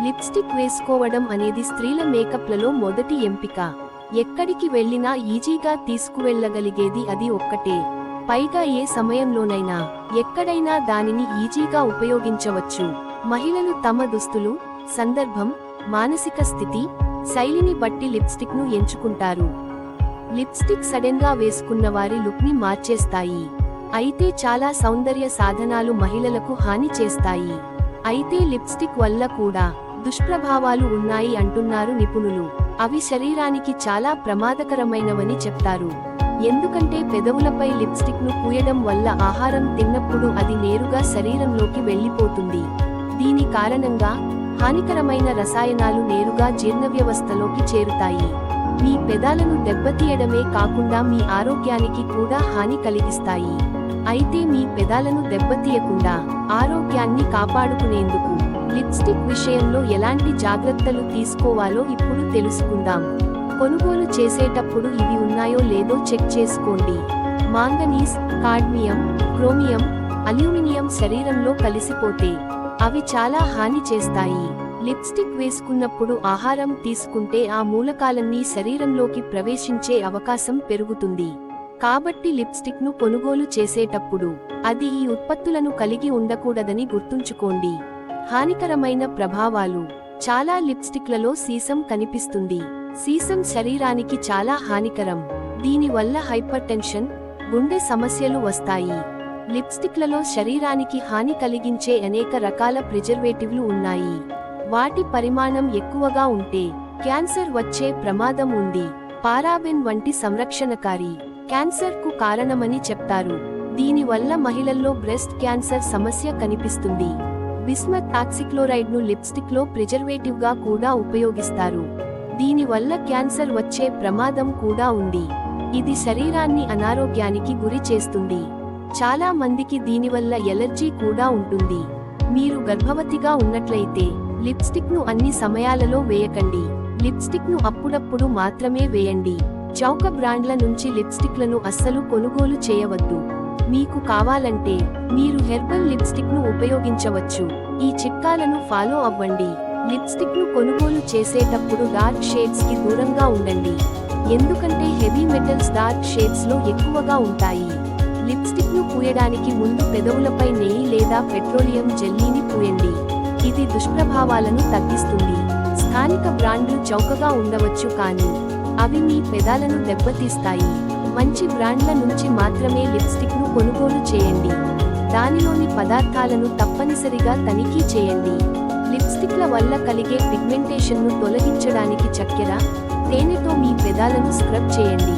Lipstick వేసుకోవడం అనేది స్త్రీల మేకప్లలో మొదటి ఎంపిక. ఎక్కడికి వెళ్ళినా ఈజీగా తీసుకువెళ్ళగలిగేది అది ఒక్కటే. పైగా ఏ సమయంలోనైనా ఎక్కడైనా దానిని ఈజీగా ఉపయోగించవచ్చు. మహిళలు తమ దుస్తులు, సందర్భం, మానసిక స్థితి, శైలిని బట్టి లిప్స్టిక్ను ఎంచుకుంటారు. లిప్స్టిక్ సడెన్ గా వేసుకున్న వారి లుక్ని మార్చేస్తాయి. అయితే చాలా సౌందర్య సాధనాలు మహిళలకు హాని చేస్తాయి. అయితే లిప్స్టిక్ వల్ల కూడా దుష్ప్రభావాలు ఉన్నాయి అంటున్నారు నిపుణులు. అవి శరీరానికి చాలా ప్రమాదకరమైనవని చెప్తారు. ఎందుకంటే పెదవులపై లిప్స్టిక్ ను పూయడం వల్ల ఆహారం తిన్నప్పుడు అది నేరుగా శరీరంలోకి వెళ్ళిపోతుంది. దీని కారణంగా హానికరమైన రసాయనాలు నేరుగా జీర్ణవ్యవస్థలోకి చేరుతాయి. మీ పెదాలను దెబ్బతీయడమే కాకుండా మీ ఆరోగ్యానికి కూడా హాని కలిగిస్తాయి. అయితే మీ పెదాలను దెబ్బతీయకుండా ఆరోగ్యాన్ని కాపాడుకునేందుకు లిప్స్టిక్ విషయంలో ఎలాంటి జాగ్రత్తలు తీసుకోవాలో ఇప్పుడు తెలుసుకుందాం. కొనుగోలు చేసేటప్పుడు ఇవి ఉన్నాయో లేదో చెక్ చేసుకోండి. మాంగనీస్, కాడ్మియం, క్రోమియం, అల్యూమినియం శరీరంలో కలిసిపోతే అవి చాలా హాని చేస్తాయి. లిప్స్టిక్ వేసుకున్నప్పుడు ఆహారం తీసుకుంటే ఆ మూలకాలన్నీ శరీరంలోకి ప్రవేశించే అవకాశం పెరుగుతుంది. కాబట్టి లిప్స్టిక్ ను కొనుగోలు చేసేటప్పుడు అది ఈ ఉత్పత్తులను కలిగి ఉండకూడదని గుర్తుంచుకోండి. హానికరమైన ప్రభావాలు. చాలా లిప్స్టిక్లలో సీసం కనిపిస్తుంది. సీసం శరీరానికి చాలా హానికరం. దీనివల్ల హైపర్ టెన్షన్, గుండె సమస్యలు వస్తాయి. లిప్స్టిక్లలో శరీరానికి హాని కలిగించే అనేక రకాల ప్రిజర్వేటివ్లు ఉన్నాయి. వాటి పరిమాణం ఎక్కువగా ఉంటే క్యాన్సర్ వచ్చే ప్రమాదం ఉంది. పారాబెన్ వంటి సంరక్షణకారి క్యాన్సర్కు కారణమని చెప్తారు. దీనివల్ల మహిళల్లో బ్రెస్ట్ క్యాన్సర్ సమస్య కనిపిస్తుంది. బిస్మత్ ఆక్సిక్లోరైడ్ ను లిప్స్టిక్ లో ప్రిజర్వేటివ్ గా కూడా ఉపయోగిస్తారు. దీనివల్ల క్యాన్సర్ వచ్చే ప్రమాదం కూడా ఉంది. ఇది శరీరాన్ని అనారోగ్యానికి గురి చేస్తుంది. చాలా మందికి దీనివల్ల ఎలర్జీ కూడా ఉంటుంది. మీరు గర్భవతిగా ఉన్నట్లయితే లిప్స్టిక్ ను అన్ని సమయాలలో వేయకండి. లిప్స్టిక్ ను అప్పుడప్పుడు మాత్రమే వేయండి. చౌక బ్రాండ్ల నుంచి లిప్స్టిక్లను అస్సలు కొనుగోలు చేయవద్దు. మీకు కావాలంటే మీరు హెర్బల్ లిప్స్టిక్ ను ఉపయోగించవచ్చు. ఈ చిట్కాలను ఫాలో అవ్వండి. లిప్స్టిక్ ను కొనుగోలు చేసేటప్పుడు డార్క్ షేడ్స్ కి దూరంగా ఉండండి. ఎందుకంటే హెవీ మెటల్స్ డార్క్ షేడ్స్ లో ఎక్కువగా ఉంటాయి. లిప్స్టిక్ ను పూయడానికి ముందు పెదవులపై నెయ్యి లేదా పెట్రోలియం జెల్లీని పూయండి. ఇది దుష్ప్రభావాలను తగ్గిస్తుంది. స్థానిక బ్రాండ్లు చౌకగా ఉండవచ్చు కానీ అవి మీ పెదాలను దెబ్బతీస్తాయి. మంచి బ్రాండ్ల నుంచి మాత్రమే లిప్స్టిక్ ను కొనుగోలు చేయండి. దానిలోని పదార్థాలను తప్పనిసరిగా తనిఖీ చేయండి. లిప్స్టిక్ల వల్ల కలిగే పిగ్మెంటేషన్ ను తొలగించడానికి చక్కెర, తేనెతో మీ పెదాలను స్క్రబ్ చేయండి.